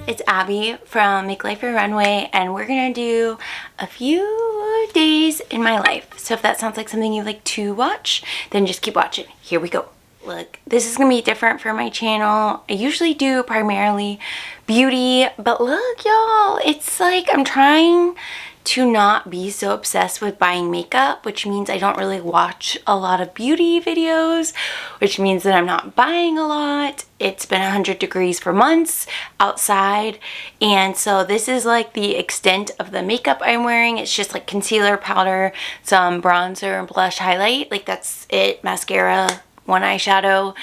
It's Abby from Make Life Your Runway, and we're gonna do a few days in my life. So if that sounds like something you like to watch, then just keep watching. Here we go. Look, this is gonna be different for my channel. I usually do primarily beauty, but look, y'all, it's like I'm trying to not be so obsessed with buying makeup, which means I don't really watch a lot of beauty videos, which means that I'm not buying a lot. It's been 100 degrees for months outside, and so this is like the extent of the makeup I'm wearing. It's just like concealer, powder, some bronzer, and blush, highlight. Like that's it, mascara, one eyeshadow.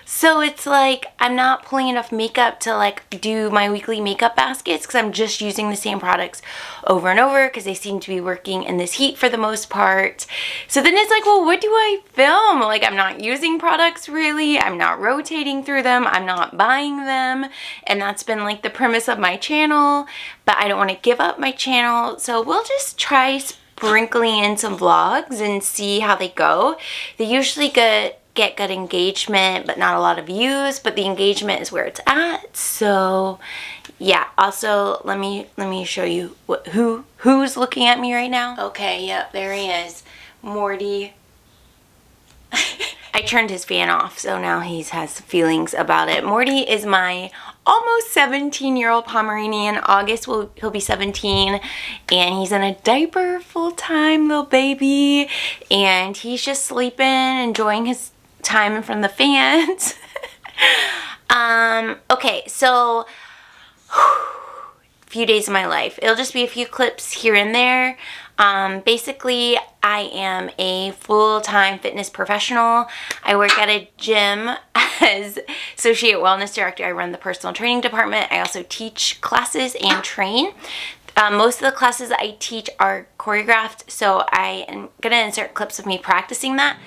So it's like I'm not pulling enough makeup to like do my weekly makeup baskets because I'm just using the same products over and over because they seem to be working in this heat for the most part. So then it's like, well, what do I film? Like I'm not using products really. I'm not rotating through them. I'm not buying them. And that's been like the premise of my channel, but I don't want to give up my channel. So we'll just try sprinkling in some vlogs and see how they go. They usually get good engagement, but not a lot of views, but the engagement is where it's at. So yeah, also let me show you who's looking at me right now. Okay, yep, there he is, Morty. I turned his fan off, so now he has feelings about it. Morty is my almost 17-year-old Pomeranian. August he'll be 17, and he's in a diaper full-time, little baby, and he's just sleeping, enjoying his time in front of the fans. Okay, so few days of my life. It'll just be a few clips here and there. Basically, I am a full-time fitness professional. I work at a gym as associate wellness director. I run the personal training department. I also teach classes and train. Most of the classes I teach are choreographed, so I am gonna insert clips of me practicing that.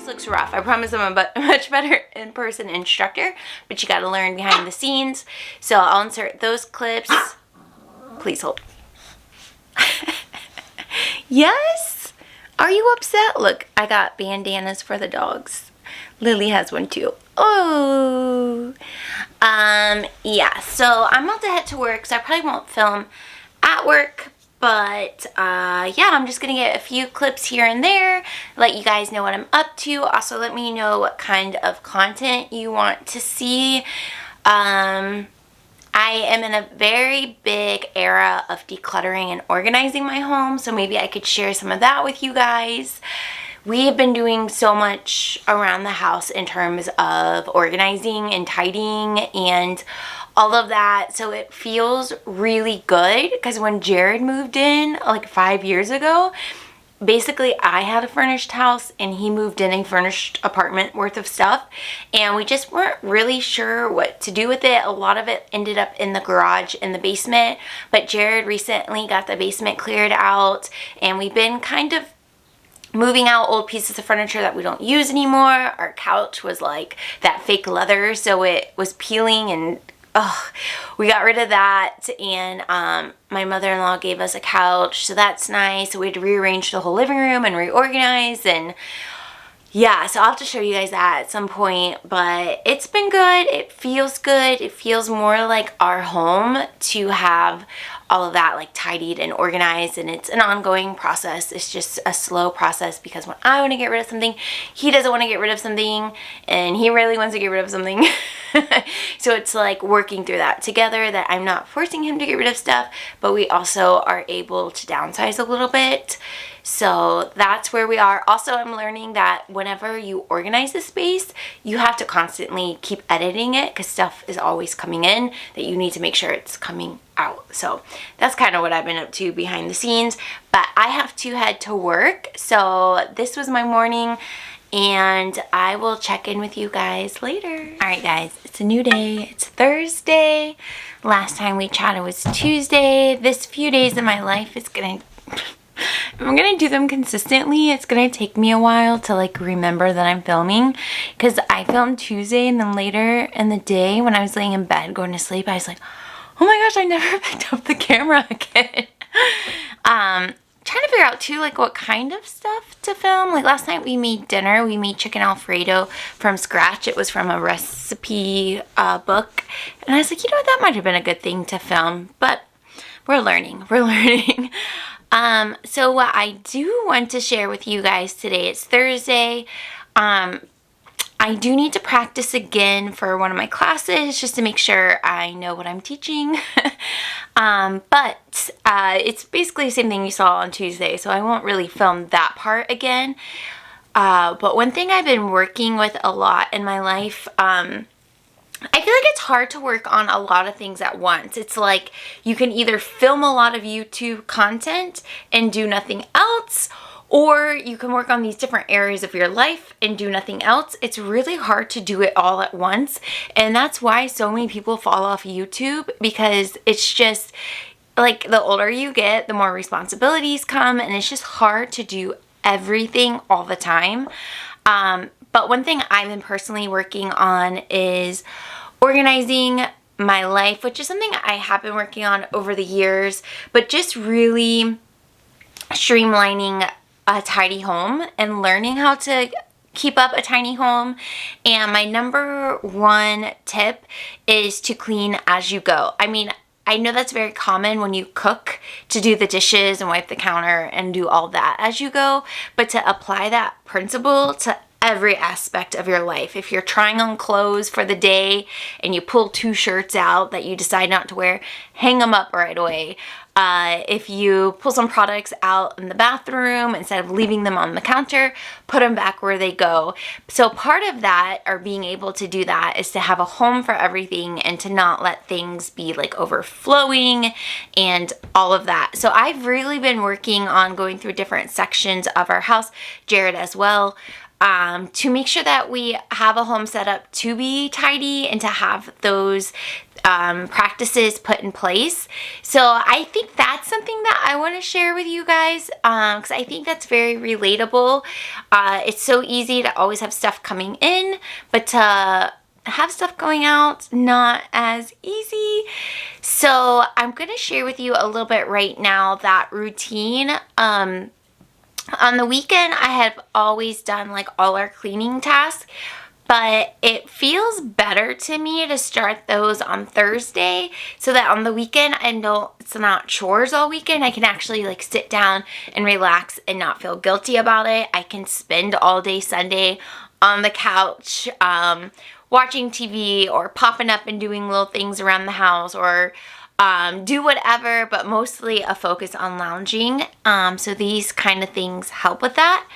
looks rough. I promise I'm a much better in-person instructor, but you gotta learn behind the scenes. So I'll insert those clips. Please hold. Yes? Are you upset? Look, I got bandanas for the dogs. Lily has one too. Oh. Yeah, so I'm about to head to work, so I probably won't film at work, but yeah, I'm just gonna get a few clips here and there, let you guys know what I'm up to. Also, let me know what kind of content you want to see. I am in a very big era of decluttering and organizing my home, so maybe I could share some of that with you guys. We have been doing so much around the house in terms of organizing and tidying and all of that, so it feels really good because when Jared moved in like 5 years ago, basically I had a furnished house and he moved in a furnished apartment worth of stuff, and we just weren't really sure what to do with it. A lot of it ended up in the garage in the basement, but Jared recently got the basement cleared out, and we've been kind of moving out old pieces of furniture that we don't use anymore. Our couch was like that fake leather, so it was peeling, and we got rid of that. And my mother-in-law gave us a couch, so that's nice. So we had to rearrange the whole living room and reorganize, and yeah, so I'll have to show you guys that at some point, but it's been good. It feels good. It feels more like our home to have all of that like tidied and organized, and it's an ongoing process. It's just a slow process because when I want to get rid of something, he doesn't want to get rid of something, and he really wants to get rid of something. So it's like working through that together, that I'm not forcing him to get rid of stuff, but we also are able to downsize a little bit. So that's where we are. Also, I'm learning that whenever you organize a space, you have to constantly keep editing it because stuff is always coming in that you need to make sure it's coming out. So that's kind of what I've been up to behind the scenes, but I have to head to work. So this was my morning, and I will check in with you guys later. All right, guys, it's a new day. It's Thursday. Last time we chatted was Tuesday. This few days in my life is gonna I'm gonna do them consistently. It's gonna take me a while to like remember that I'm filming, because I filmed Tuesday, and then later in the day when I was laying in bed going to sleep, I was like, oh my gosh, I never picked up the camera again. Trying to figure out too like what kind of stuff to film. Like last night we made dinner. We made chicken Alfredo from scratch. It was from a recipe book, and I was like, you know what, that might have been a good thing to film, but we're learning. So what I do want to share with you guys today, it's Thursday. I do need to practice again for one of my classes just to make sure I know what I'm teaching. But it's basically the same thing you saw on Tuesday, so I won't really film that part again. But one thing I've been working with a lot in my life, I feel like it's hard to work on a lot of things at once. It's like you can either film a lot of YouTube content and do nothing else, or you can work on these different areas of your life and do nothing else. It's really hard to do it all at once, and that's why so many people fall off YouTube, because it's just like the older you get, the more responsibilities come, and it's just hard to do everything all the time. But one thing I've been personally working on is organizing my life, which is something I have been working on over the years, but just really streamlining a tidy home and learning how to keep up a tiny home. And my number one tip is to clean as you go. I mean, I know that's very common when you cook, to do the dishes and wipe the counter and do all that as you go, but to apply that principle to every aspect of your life. If you're trying on clothes for the day and you pull 2 shirts out that you decide not to wear, hang them up right away. If you pull some products out in the bathroom, instead of leaving them on the counter, put them back where they go. So part of that, or being able to do that, is to have a home for everything and to not let things be like overflowing and all of that. So I've really been working on going through different sections of our house, Jared as well, to make sure that we have a home set up to be tidy and to have those practices put in place. So I think that's something that I want to share with you guys, because I think that's very relatable. It's so easy to always have stuff coming in, but to have stuff going out, not as easy. So I'm going to share with you a little bit right now that routine. On the weekend, I have always done like all our cleaning tasks, but it feels better to me to start those on Thursday so that on the weekend I know it's not chores all weekend. I can actually like sit down and relax and not feel guilty about it. I can spend all day Sunday on the couch watching TV or popping up and doing little things around the house, or do whatever, but mostly a focus on lounging. So these kind of things help with that.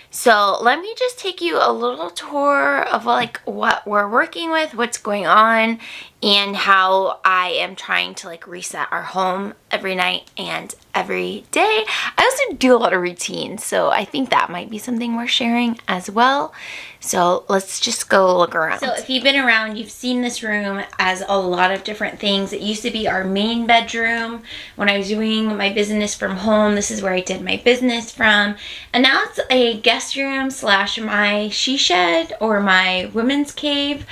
So let me just take you a little tour of like what we're working with, what's going on, and how I am trying to like reset our home every night and every day. I also do a lot of routines, so I think that might be something we're sharing as well. So let's just go look around. So if you've been around, you've seen this room as a lot of different things. It used to be our main bedroom when I was doing my business from home. This is where I did my business from. And now it's a guest room / my she shed or my women's cave.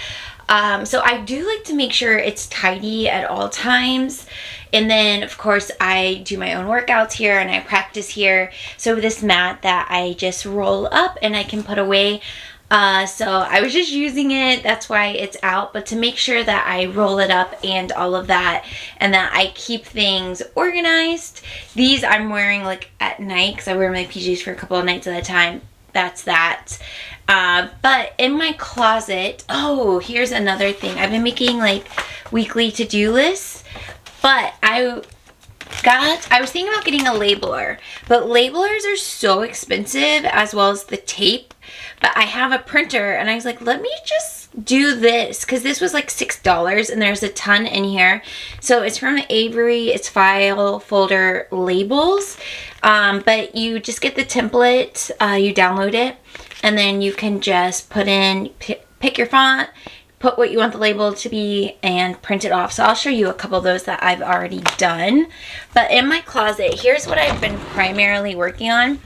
So I do like to make sure it's tidy at all times. And then, of course, I do my own workouts here and I practice here. So this mat that I just roll up and I can put away. So I was just using it. That's why it's out. But to make sure that I roll it up and all of that, and that I keep things organized. These I'm wearing like at night because I wear my PJs for a couple of nights at a time. That's that. But in my closet, oh, here's another thing. I've been making like weekly to-do lists, but I was thinking about getting a labeler, but labelers are so expensive, as well as the tape. But I have a printer and I was like, let me just do this, because this was like $6 and there's a ton in here. So it's from Abbie. It's file folder labels. But you just get the template, you download it, and then you can just put in, pick your font, put what you want the label to be, and print it off. So I'll show you a couple of those that I've already done. But in my closet, here's what I've been primarily working on,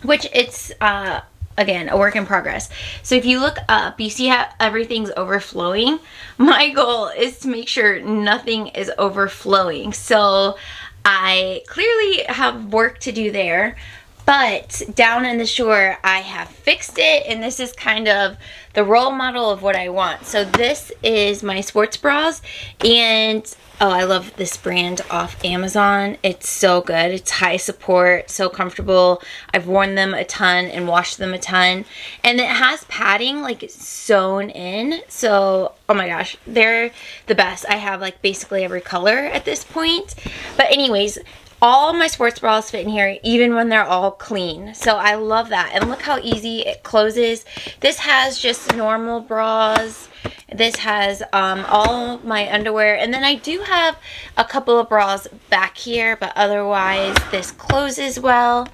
which it's, again, a work in progress. So if you look up, you see how everything's overflowing. My goal is to make sure nothing is overflowing. So I clearly have work to do there, but down in the shore, I have fixed it, and this is kind of the role model of what I want. So this is my sports bras, and oh, I love this brand off Amazon. It's so good. It's high support, so comfortable. I've worn them a ton and washed them a ton. And it has padding like sewn in. So, oh my gosh, they're the best. I have like basically every color at this point. But anyways, all my sports bras fit in here, even when they're all clean. So I love that. And look how easy it closes. This has just normal bras. This has all my underwear, and then I do have a couple of bras back here, but otherwise this closes well.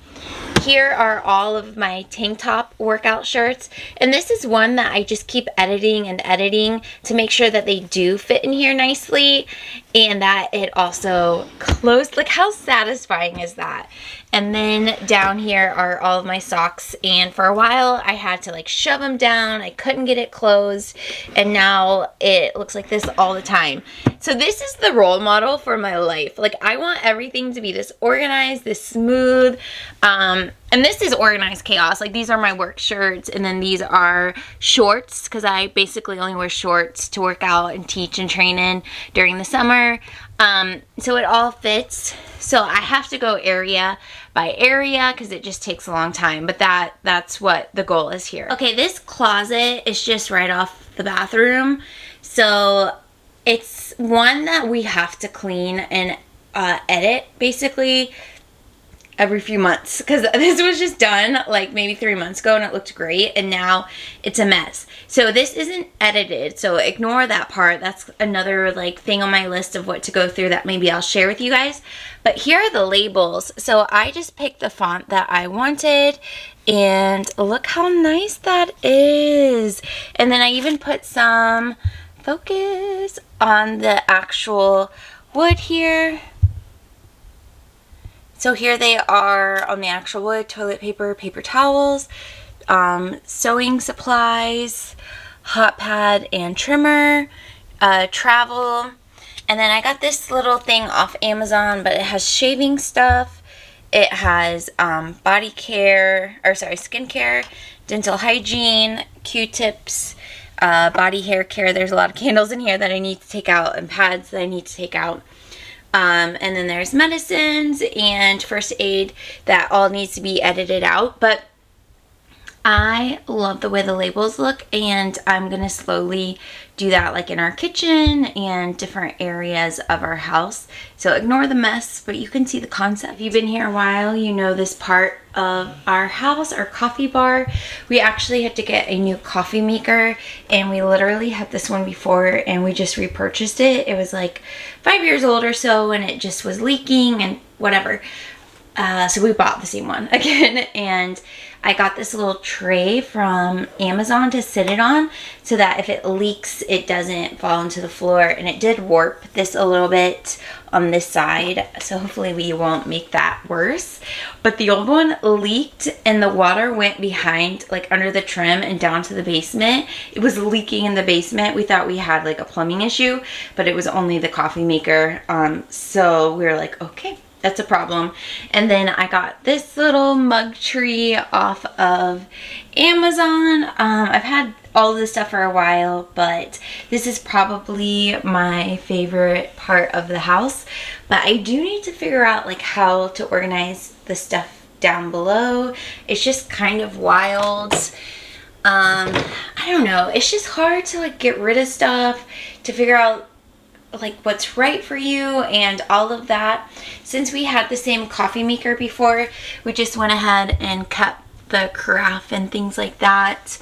Here are all of my tank top workout shirts, and this is one that I just keep editing and editing to make sure that they do fit in here nicely, and that it also closed. Look how satisfying is that. And then down here are all of my socks, and for a while I had to like shove them down. I couldn't get it closed, and now it looks like this all the time. So this is the role model for my life. Like, I want everything to be this organized, this smooth, and this is organized chaos. Like, these are my work shirts, and then these are shorts, because I basically only wear shorts to work out and teach and train in during the summer. So it all fits. So I have to go area by area because it just takes a long time, but that's what the goal is here. Okay, this closet is just right off the bathroom. So it's one that we have to clean and edit basically every few months, because this was just done like maybe 3 months ago and it looked great, and now it's a mess. So this isn't edited, so ignore that part. That's another like thing on my list of what to go through that maybe I'll share with you guys. But here are the labels. So I just picked the font that I wanted, and look how nice that is. And then I even put some focus on the actual wood here. So here they are on the actual wood: toilet paper, paper towels, sewing supplies, hot pad and trimmer, travel. And then I got this little thing off Amazon, but it has shaving stuff. It has body care, or sorry, skincare, dental hygiene, Q-tips, body hair care. There's a lot of candles in here that I need to take out, and pads that I need to take out. And then there's medicines and first aid that all needs to be edited out. But I love the way the labels look, and I'm going to slowly do that like in our kitchen and different areas of our house. So ignore the mess, but you can see the concept. If you've been here a while, you know this part of our house, our coffee bar. We actually had to get a new coffee maker, and we literally had this one before and we just repurchased it. It was like 5 years old or so, and it just was leaking and whatever. So we bought the same one again, and I got this little tray from Amazon to sit it on so that if it leaks, it doesn't fall into the floor. And it did warp this a little bit on this side, so hopefully we won't make that worse. But the old one leaked, and the water went behind, like under the trim and down to the basement. It was leaking in the basement. We thought we had like a plumbing issue, but it was only the coffee maker. So we were like, okay, that's a problem. And then I got this little mug tree off of Amazon. I've had all of this stuff for a while, but this is probably my favorite part of the house. But I do need to figure out like how to organize the stuff down below. It's just kind of wild. I don't know. It's just hard to like get rid of stuff, to figure out like what's right for you and all of that. Since we had the same coffee maker before, we just went ahead and kept the carafe and things like that,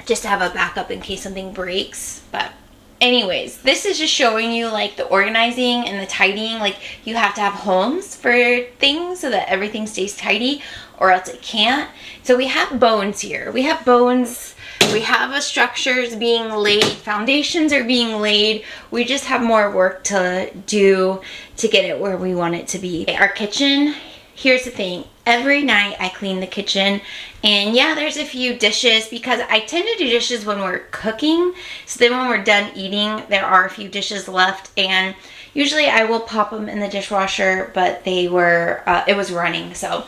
just to have a backup in case something breaks. But anyways, this is just showing you like the organizing and the tidying. Like you have to have homes for things so that everything stays tidy, or else it can't. So we have bones here. We have bones. We have a structures being laid, foundations are being laid. We just have more work to do to get it where we want it to be. Our kitchen, here's the thing. Every night I clean the kitchen, and yeah, there's a few dishes because I tend to do dishes when we're cooking. So then when we're done eating, there are a few dishes left, and usually I will pop them in the dishwasher, but they were, it was running. So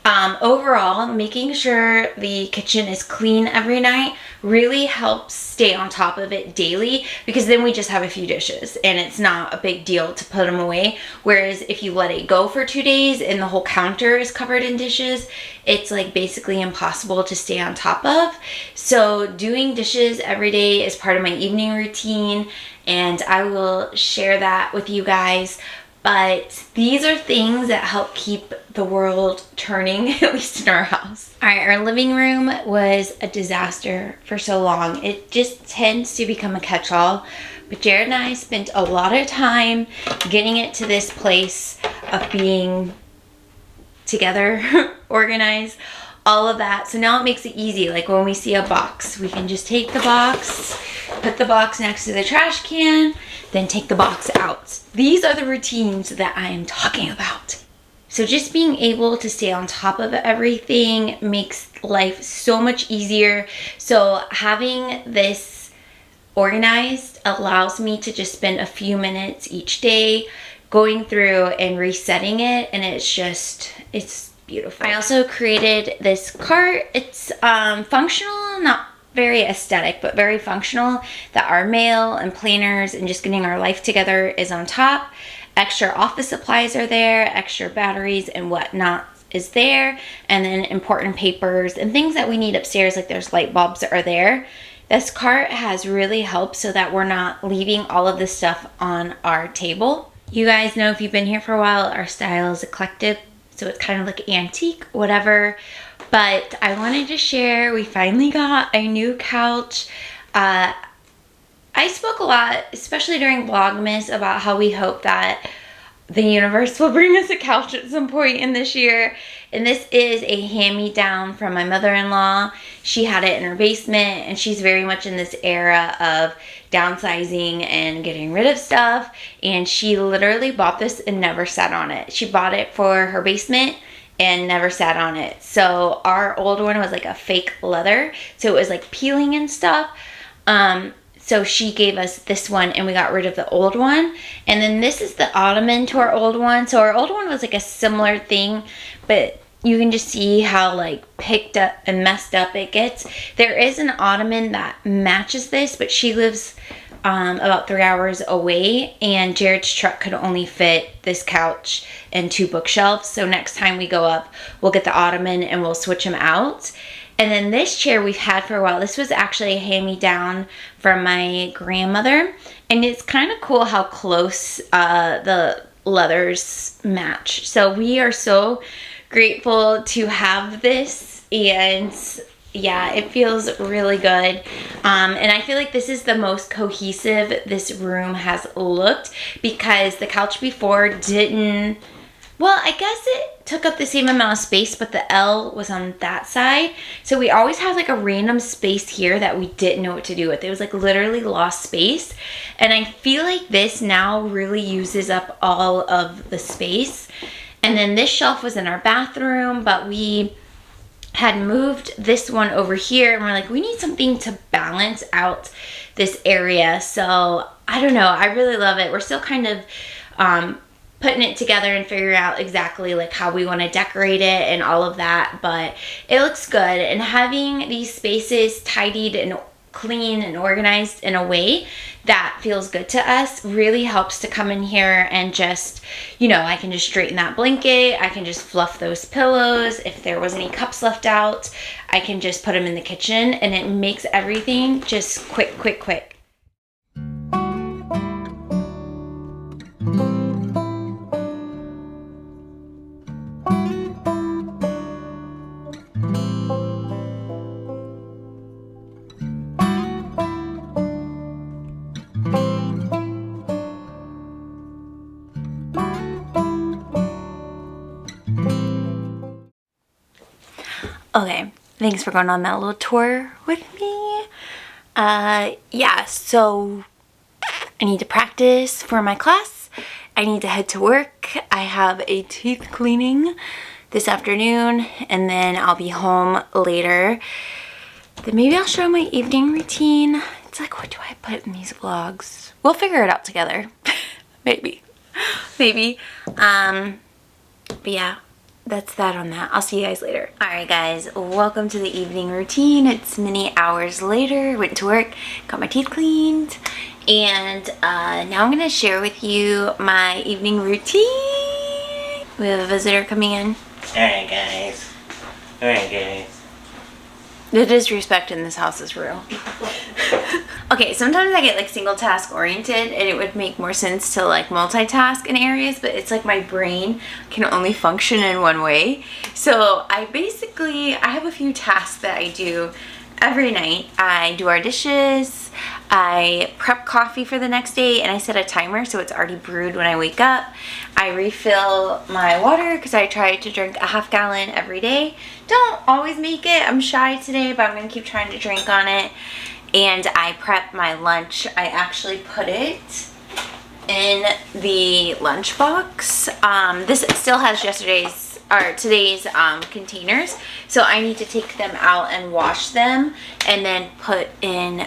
overall, making sure the kitchen is clean every night really helps stay on top of it daily, because then we just have a few dishes and it's not a big deal to put them away. Whereas if you let it go for 2 days and the whole counter is covered in dishes, it's like basically impossible to stay on top of. So doing dishes every day is part of my evening routine, and I will share that with you guys. But these are things that help keep the world turning, at least in our house. All right, our living room was a disaster for so long. It just tends to become a catch-all. But Jared and I spent a lot of time getting it to this place of being together, organized, all of that. So now it makes it easy. Like when we see a box, we can just take the box, put the box next to the trash can, then take the box out. These are the routines that I am talking about. So just being able to stay on top of everything makes life so much easier. So having this organized allows me to just spend a few minutes each day going through and resetting it, and it's beautiful. I also created this cart. It's functional, not very aesthetic, but very functional, that our mail and planners and just getting our life together is on top. Extra office supplies are there, extra batteries and whatnot is there, and then important papers and things that we need upstairs, like there's light bulbs are there. This cart has really helped so that we're not leaving all of this stuff on our table. You guys know, if you've been here for a while, our style is eclectic, so it's kind of like antique, whatever. But I wanted to share, we finally got a new couch. I spoke a lot, especially during Vlogmas, about how we hope that the universe will bring us a couch at some point in this year. And this is a hand-me-down from my mother-in-law. She had it in her basement, and she's very much in this era of downsizing and getting rid of stuff. And she literally bought this and never sat on it. She bought it for her basement and never sat on it. So our old one was like a fake leather, so it was like peeling and stuff. So she gave us this one, and we got rid of the old one. And then this is the ottoman to our old one. So our old one was like a similar thing, but you can just see how like picked up and messed up it gets. There is an ottoman that matches this, but she lives about 3 hours away, and Jared's truck could only fit this couch and 2 bookshelves. So next time we go up, we'll get the ottoman and we'll switch them out. And then this chair we've had for a while. This was actually a hand-me-down from my grandmother. And it's kind of cool how close the leathers match. So we are so grateful to have this. And yeah, it feels really good. And I feel like this is the most cohesive this room has looked, because the couch before didn't... Well, I guess it took up the same amount of space, but the L was on that side. So we always had like a random space here that we didn't know what to do with. It was like literally lost space. And I feel like this now really uses up all of the space. And then this shelf was in our bathroom, but we had moved this one over here, and we're like, we need something to balance out this area. So I don't know, I really love it. We're still kind of putting it together and figuring out exactly like how we want to decorate it and all of that, but it looks good. And having these spaces tidied and clean and organized in a way that feels good to us really helps to come in here and just, you know, I can just straighten that blanket, I can just fluff those pillows. If there was any cups left out, I can just put them in the kitchen, and it makes everything just quick. Okay, thanks for going on that little tour with me. Yeah, so I need to practice for my class. I need to head to work. I have a teeth cleaning this afternoon, and then I'll be home later. Then maybe I'll show my evening routine. It's like, what do I put in these vlogs? We'll figure it out together. Maybe. But yeah. That's that on that. I'll see you guys later. Alright guys, welcome to the evening routine. It's many hours later. Went to work, got my teeth cleaned, and now I'm going to share with you my evening routine. We have a visitor coming in. Alright guys. The disrespect in this house is real. Okay, sometimes I get like single task oriented, and it would make more sense to like multitask in areas, but it's like my brain can only function in one way. So I have a few tasks that I do every night. I do our dishes, I prep coffee for the next day, and I set a timer so it's already brewed when I wake up. I refill my water because I try to drink a half gallon every day. Don't always make it. I'm shy today, but I'm going to keep trying to drink on it. And I prep my lunch. I actually put it in the lunchbox. This still has today's containers, so I need to take them out and wash them and then put in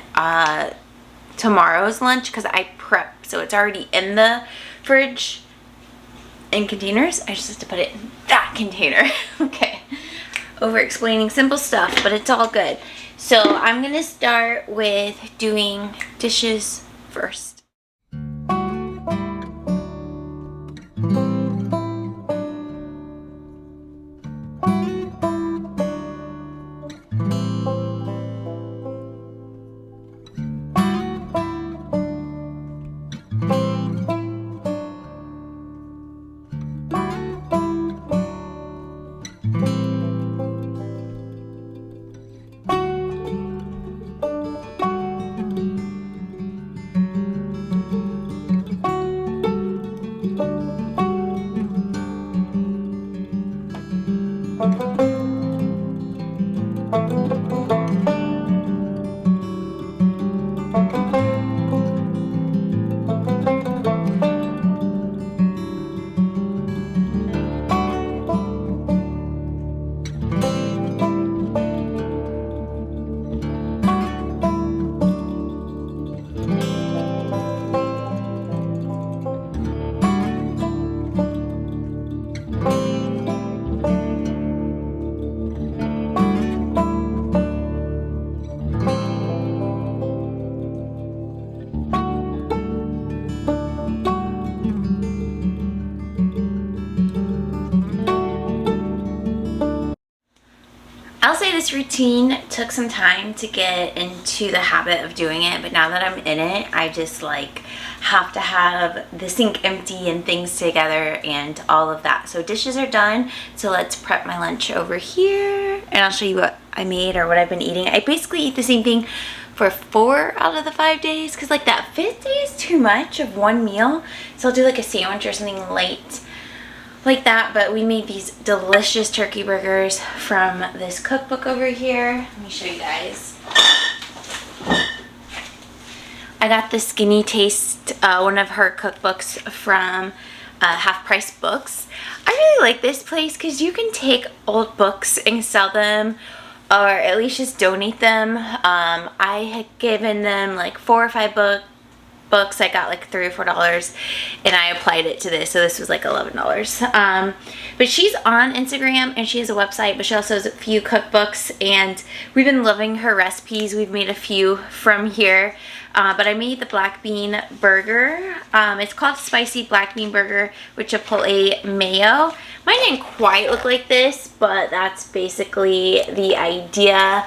tomorrow's lunch, because I prep, so it's already in the fridge in containers. I just have to put it in that container. Okay, over explaining simple stuff, but it's all good. So I'm gonna start with doing dishes first. routine took some time to get into the habit of doing it, but now that I'm in it, I just like have to have the sink empty and things together and all of that. So dishes are done, so let's prep my lunch over here and I'll show you what I made or what I've been eating. I basically eat the same thing for 4 out of the 5 days because like that 5th day is too much of one meal, so I'll do like a sandwich or something light like that. But we made these delicious turkey burgers from this cookbook over here. Let me show you guys. I got the Skinny Taste, one of her cookbooks from Half Price Books. I really like this place because you can take old books and sell them, or at least just donate them. I had given them like 4 or 5 books. I got like $3 or $4 and I applied it to this, so this was like $11. But she's on Instagram and she has a website, but she also has a few cookbooks and we've been loving her recipes. We've made a few from here. But I made the black bean burger. It's called Spicy Black Bean Burger with Chipotle Mayo. Mine didn't quite look like this, but that's basically the idea.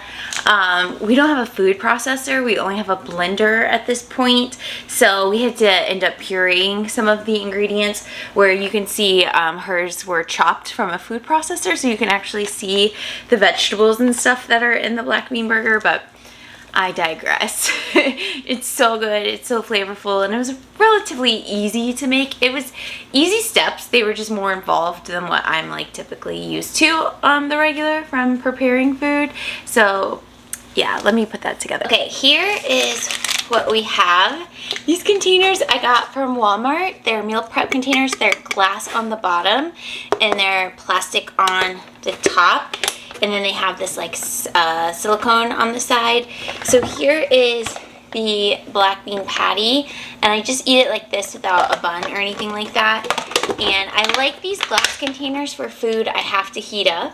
We don't have a food processor. We only have a blender at this point. So we had to end up pureeing some of the ingredients, where you can see hers were chopped from a food processor. So you can actually see the vegetables and stuff that are in the black bean burger, but I digress. It's so good, it's so flavorful, and it was relatively easy to make. It was easy steps, they were just more involved than what I'm like typically used to the regular from preparing food. So yeah, let me put that together. Okay, here is what we have. These containers I got from Walmart. They're meal prep containers. They're glass on the bottom and they're plastic on the top. And then they have this like silicone on the side. So here is the black bean patty, and I just eat it like this without a bun or anything like that. And I like these glass containers for food I have to heat up.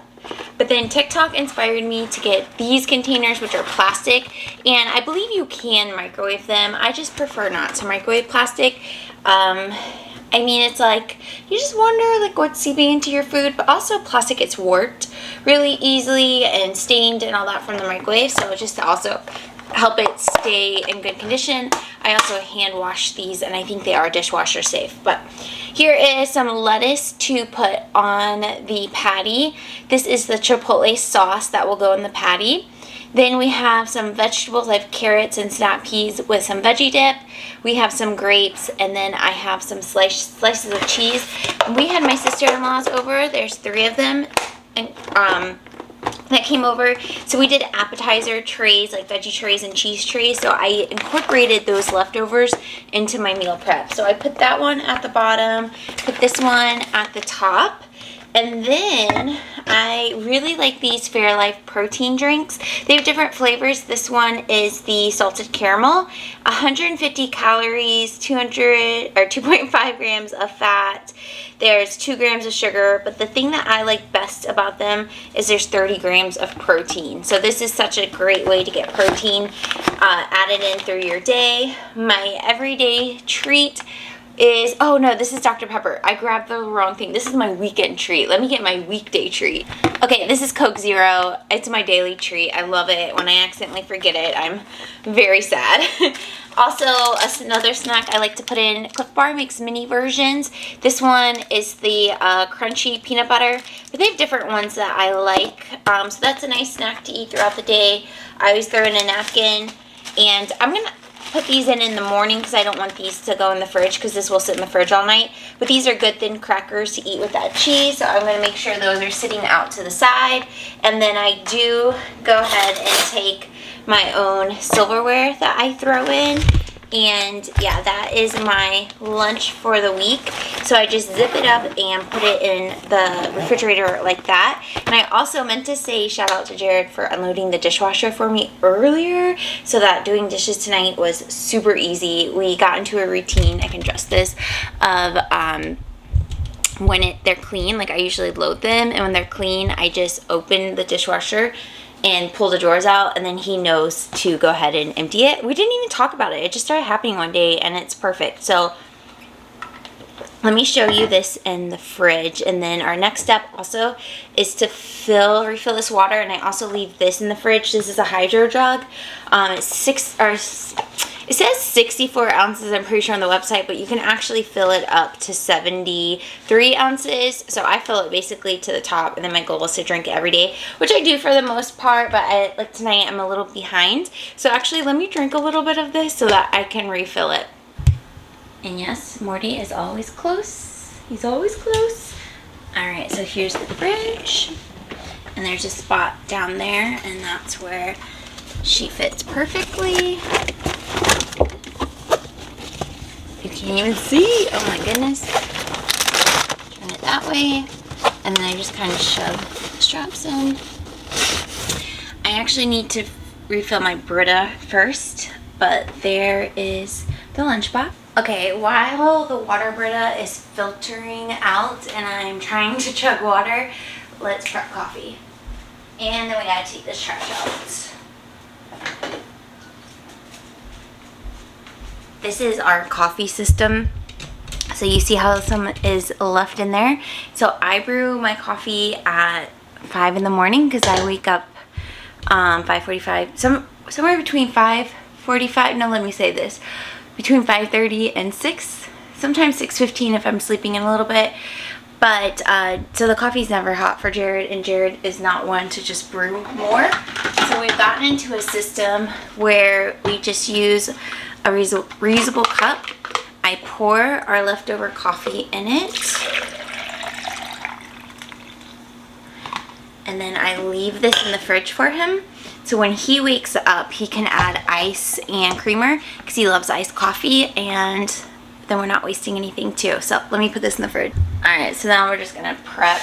But then TikTok inspired me to get these containers, which are plastic, and I believe you can microwave them. I just prefer not to microwave plastic. I mean, it's like, you just wonder like what's seeping into your food, but also plastic gets warped really easily and stained and all that from the microwave, so just to also help it stay in good condition, I also hand wash these, and I think they are dishwasher safe. But here is some lettuce to put on the patty. This is the Chipotle sauce that will go in the patty. Then we have some vegetables. I have carrots and snap peas with some veggie dip. We have some grapes, and then I have some slices of cheese. We had my sister-in-laws over. There's 3 of them, and that came over. So we did appetizer trays, like veggie trays and cheese trays. So I incorporated those leftovers into my meal prep. So I put that one at the bottom, put this one at the top. And then I really like these Fairlife protein drinks. They have different flavors. This one is the salted caramel, 150 calories, 2.5 grams of fat. There's 2 grams of sugar, but the thing that I like best about them is there's 30 grams of protein. So this is such a great way to get protein added in through your day. My everyday treat is, oh no, this is Dr. Pepper. I grabbed the wrong thing. This is my weekend treat. Let me get my weekday treat. Okay, this is Coke Zero. It's my daily treat. I love it. When I accidentally forget it, I'm very sad. Also, another snack I like to put in, Cliff Bar makes mini versions. This one is the crunchy peanut butter, but they have different ones that I like. So that's a nice snack to eat throughout the day. I always throw in a napkin, and I'm going to put these in the morning because I don't want these to go in the fridge because this will sit in the fridge all night. But these are good thin crackers to eat with that cheese, so I'm going to make sure those are sitting out to the side. And then I do go ahead and take my own silverware that I throw in. And yeah, that is my lunch for the week. So I just zip it up and put it in the refrigerator like that. And I also meant to say shout out to Jared for unloading the dishwasher for me earlier, so that doing dishes tonight was super easy. We got into a routine, I can trust this, of when they're clean, like I usually load them, and when they're clean, I just open the dishwasher and pull the drawers out, and then he knows to go ahead and empty it. We didn't even talk about it. It just started happening one day, and it's perfect. So let me show you this in the fridge, and then our next step also is to refill this water, and I also leave this in the fridge. This is a hydro jug. It says 64 ounces, I'm pretty sure on the website, but you can actually fill it up to 73 ounces. So I fill it basically to the top, and then my goal is to drink it every day, which I do for the most part, but like tonight I'm a little behind. So actually let me drink a little bit of this so that I can refill it. And yes, Morty is always close. He's always close. All right, so here's the fridge. And there's a spot down there, and that's where she fits perfectly. You can't even see. Oh my goodness. Turn it that way. And then I just kind of shove the straps in. I actually need to refill my Brita first, but there is the lunchbox. Okay, while the water Brita is filtering out and I'm trying to chug water, let's prep coffee. And then we gotta take this trash out. This is our coffee system. So you see how some is left in there? So I brew my coffee at 5 in the morning because I wake up 5:45, somewhere between 5:45, no, let me say this, between 5:30 and 6, sometimes 6:15 if I'm sleeping in a little bit. But so the coffee's never hot for Jared, and Jared is not one to just brew more. So we've gotten into a system where we just use a reusable cup. I pour our leftover coffee in it, and then I leave this in the fridge for him. So when he wakes up, he can add ice and creamer because he loves iced coffee, and then we're not wasting anything too. So let me put this in the fridge. All right, so now we're just gonna prep.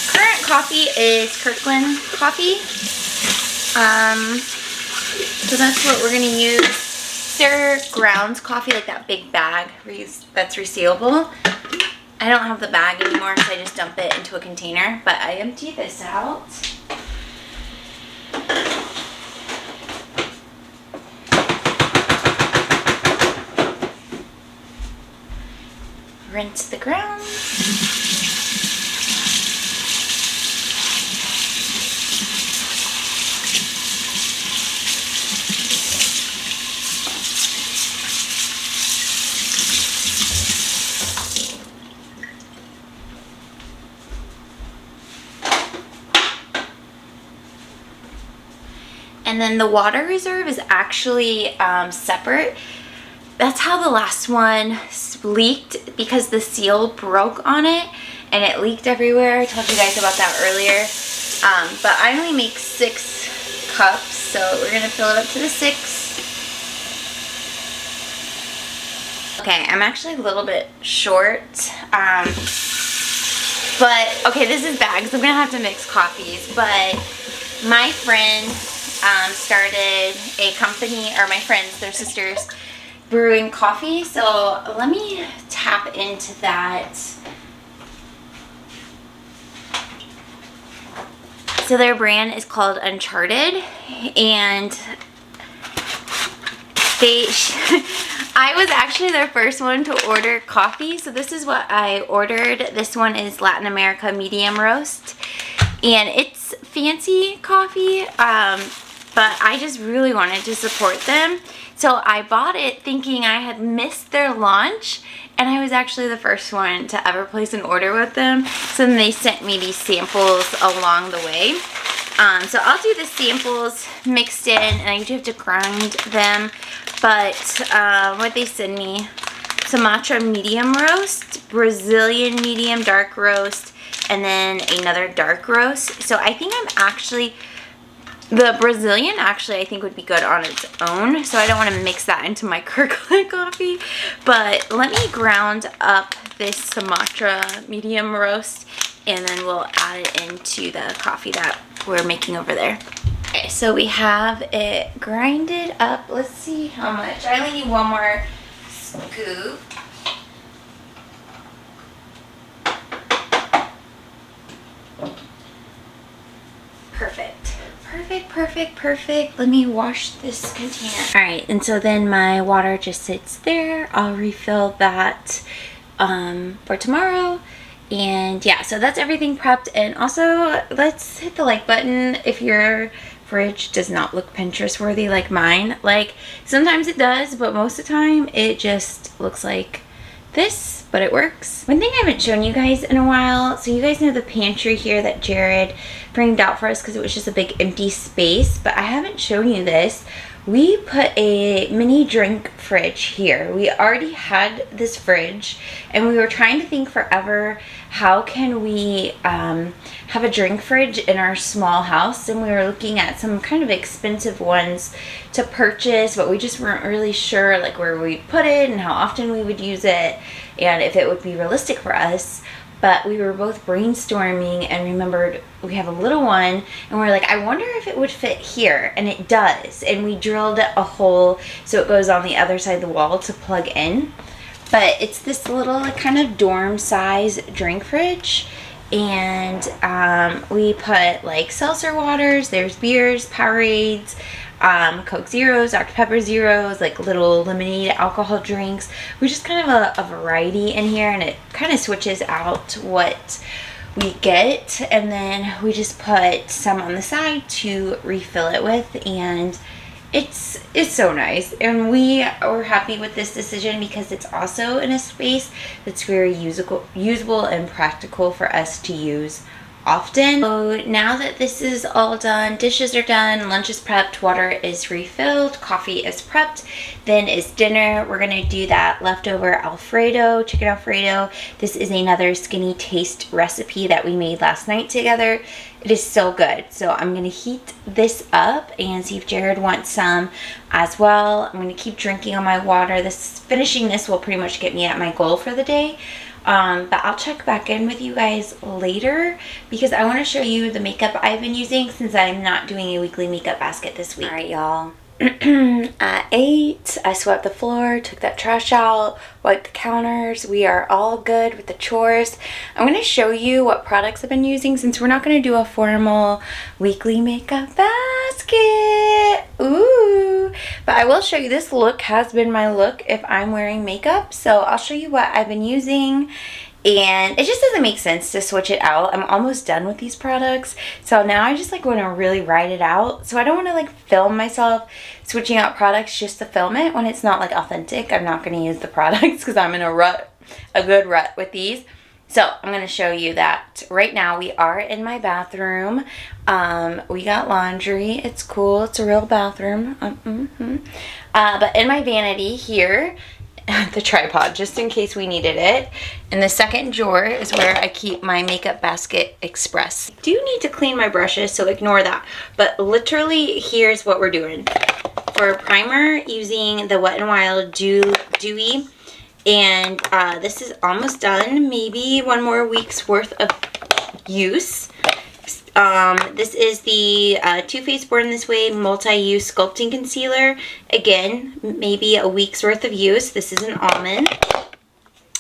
Current coffee is Kirkland coffee. So that's what we're gonna use. Their grounds coffee, like that big bag that's resealable. I don't have the bag anymore, so I just dump it into a container, but I empty this out. Rinse the grounds. And then the water reserve is actually separate. That's how the last one leaked, because the seal broke on it and it leaked everywhere. I told you guys about that earlier. But I only make 6 cups, so we're gonna fill it up to the 6. Okay, I'm actually a little bit short. But, okay, this is bad because I'm gonna have to mix coffees. But my friend started a company, or my friends, their sisters, brewing coffee. So let me tap into that. So their brand is called Uncharted, and I was actually their first one to order coffee. So this is what I ordered. This one is Latin America medium roast, and it's fancy coffee, but I just really wanted to support them. So I bought it thinking I had missed their launch, and I was actually the first one to ever place an order with them. So then they sent me these samples along the way. So I'll do the samples mixed in, and I do have to grind them. But what they send me, Sumatra medium roast, Brazilian medium dark roast, and then another dark roast. So I think I'm actually... The Brazilian actually I think would be good on its own, so I don't want to mix that into my Kirkland coffee. But let me ground up this Sumatra medium roast, and then we'll add it into the coffee that we're making over there. Okay, so we have it grinded up. Let's see how much. I only need one more scoop. Perfect. Perfect, perfect, perfect. Let me wash this container. All right, and so then my water just sits there. I'll refill that for tomorrow. And yeah, so that's everything prepped. And also, let's hit the like button if your fridge does not look Pinterest worthy like mine. Like, sometimes it does, but most of the time it just looks like this, but it works. One thing I haven't shown you guys in a while, so you guys know the pantry here that Jared framed out for us because it was just a big empty space, but I haven't shown you this. We put a mini drink fridge here. We already had this fridge and we were trying to think forever, how can we have a drink fridge in our small house? And we were looking at some kind of expensive ones to purchase, but we just weren't really sure like where we'd put it and how often we would use it and if it would be realistic for us. But we were both brainstorming and remembered we have a little one and we're like, I wonder if it would fit here, and it does. And we drilled a hole so it goes on the other side of the wall to plug in. But it's this little kind of dorm size drink fridge, and we put like seltzer waters, there's beers, Powerades, Coke Zeros, Dr. Pepper Zeros, like little lemonade alcohol drinks. We just kind of a variety in here, and it kind of switches out what we get. And then we just put some on the side to refill it with, and it's so nice. And we are happy with this decision because it's also in a space that's very usable and practical for us to use often. So now that this is all done, dishes are done, lunch is prepped, water is refilled, coffee is prepped, then it's dinner. We're gonna do that leftover Alfredo, chicken Alfredo. This is another Skinny Taste recipe that we made last night together. It is so good. So I'm gonna heat this up and see if Jared wants some as well. I'm gonna keep drinking on my water. Finishing this will pretty much get me at my goal for the day. But I'll check back in with you guys later because I want to show you the makeup I've been using since I'm not doing a weekly makeup basket this week. Alright, y'all. I ate, I swept the floor, took that trash out, wiped the counters. We are all good with the chores. I'm going to show you what products I've been using since we're not going to do a formal weekly makeup basket. Ooh. But I will show you, this look has been my look if I'm wearing makeup. So I'll show you what I've been using. And it just doesn't make sense to switch it out. I'm almost done with these products. So now I just like want to really write it out. So I don't want to like film myself switching out products just to film it when it's not like authentic. I'm not going to use the products because I'm in a good rut with these. So I'm going to show you that right now we are in my bathroom. We got laundry. It's cool. It's a real bathroom. But in my vanity here, the tripod, just in case we needed it. And the second drawer is where I keep my Makeup Basket Express. I do need to clean my brushes, so ignore that. But literally, here's what we're doing. For a primer, using the Wet n Wild Dewy. And this is almost done. Maybe one more week's worth of use. This is the Too Faced Born This Way Multi-Use Sculpting Concealer. Again, maybe a week's worth of use. This is an almond.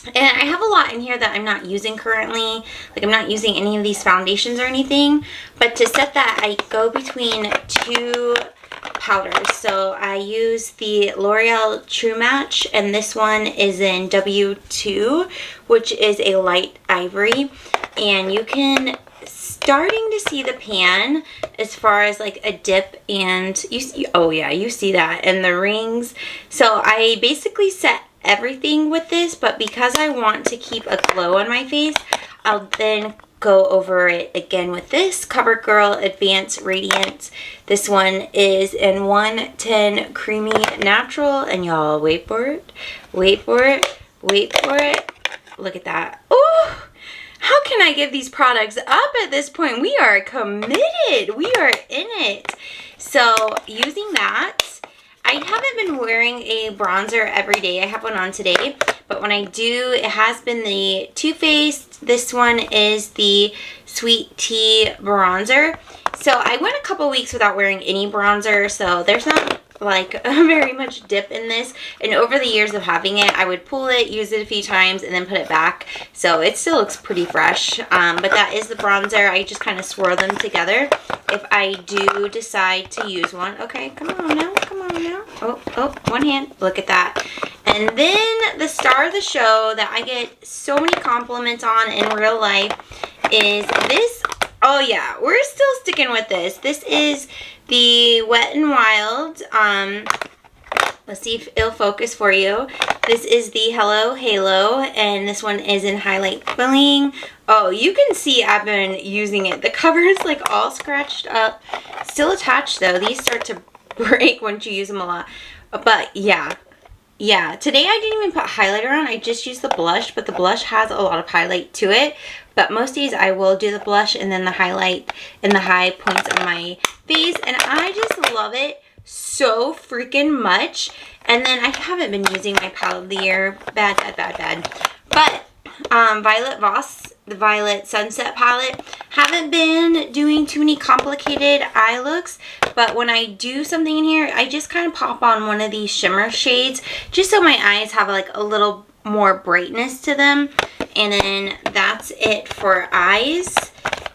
And I have a lot in here that I'm not using currently. Like, I'm not using any of these foundations or anything. But to set that, I go between two powders. So I use the L'Oreal True Match, and this one is in W2, which is a light ivory. And you can starting to see the pan as far as like a dip, and you see, oh yeah, you see that, and the rings. So I basically set everything with this, but because I want to keep a glow on my face, I'll then go over it again with this CoverGirl Advanced Radiant. This one is in 110 Creamy Natural, and y'all, wait for it, wait for it, wait for it. Look at that. Oh, how can I give these products up at this point? We are committed. We are in it. So using that, I haven't been wearing a bronzer every day. I have one on today, but when I do, it has been the Too Faced. This one is the Sweet Tea Bronzer. So I went a couple weeks without wearing any bronzer, so there's not like very much dip in this. And over the years of having it, I would pull it, use it a few times, and then put it back. So it still looks pretty fresh. But that is the bronzer. I just kind of swirl them together if I do decide to use one. Okay, come on now, come on now. Oh, one hand. Look at that. And then the star of the show that I get so many compliments on in real life is this. Oh yeah, we're still sticking with this. This is the Wet n Wild. Let's see if it'll focus for you. This is the Hello Halo, and this one is in highlight filling. Oh, you can see I've been using it. The cover is like all scratched up. Still attached though. These start to break once you use them a lot. But yeah. Yeah, today I didn't even put highlighter on. I just used the blush, but the blush has a lot of highlight to it. But most days I will do the blush and then the highlight in the high points of my face. And I just love it so freaking much. And then I haven't been using my palette of the year. Bad. But Violet Voss, the Violet Sunset palette. Haven't been doing too many complicated eye looks, but when I do something in here, I just kind of pop on one of these shimmer shades just so my eyes have like a little more brightness to them. And then that's it for eyes.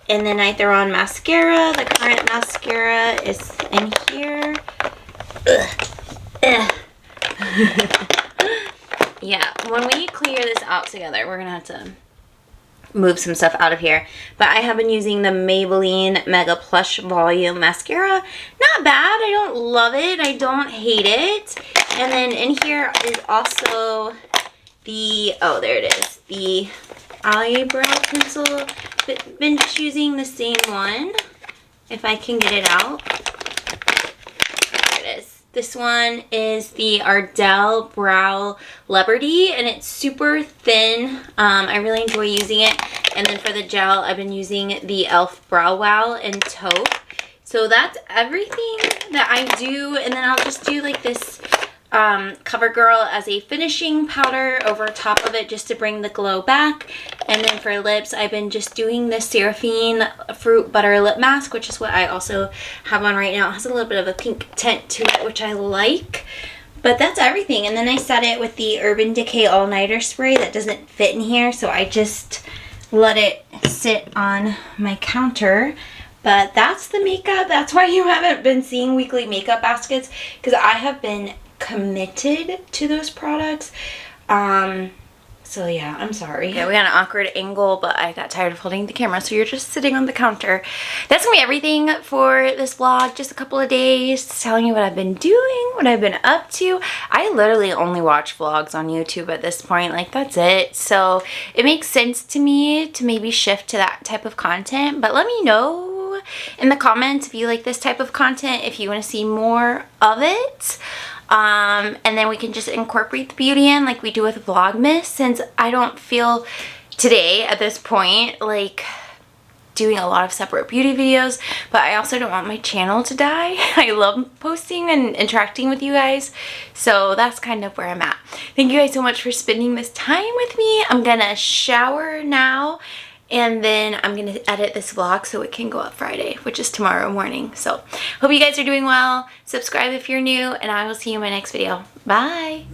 And then I throw on mascara. The current mascara is in here. Yeah, when we clear this out together, we're gonna have to move some stuff out of here. But I have been using the Maybelline Mega Plush Volume Mascara. Not bad. I don't love it. I don't hate it. And then in here is also the, oh, there it is, the eyebrow pencil. But been just using the same one, if I can get it out. There it is. This one is the Ardell Brow Liberty, and it's super thin. I really enjoy using it. And then for the gel, I've been using the e.l.f. Brow Wow in Taupe. So that's everything that I do. And then I'll just do like this CoverGirl as a finishing powder over top of it just to bring the glow back. And then for lips, I've been just doing this Seraphine Fruit Butter Lip Mask, which is what I also have on right now. It has a little bit of a pink tint to it, which I like. But that's everything. And then I set it with the Urban Decay All Nighter Spray that doesn't fit in here, so I just let it sit on my counter. But that's the makeup. That's why you haven't been seeing weekly makeup baskets, because I have been committed to those products. So yeah, I'm sorry. Yeah, we got an awkward angle, but I got tired of holding the camera, so you're just sitting on the counter. That's gonna be everything for this vlog. Just a couple of days telling you what I've been doing, what I've been up to. I literally only watch vlogs on YouTube at this point. Like, that's it. So it makes sense to me to maybe shift to that type of content, but let me know in the comments if you like this type of content, if you want to see more of it. And then we can just incorporate the beauty in like we do with Vlogmas, since I don't feel today at this point like doing a lot of separate beauty videos, but I also don't want my channel to die. I love posting and interacting with you guys, so that's kind of where I'm at. Thank you guys so much for spending this time with me. I'm gonna shower now, and then I'm going to edit this vlog so it can go up Friday, which is tomorrow morning. So hope you guys are doing well. Subscribe if you're new, and I will see you in my next video. Bye.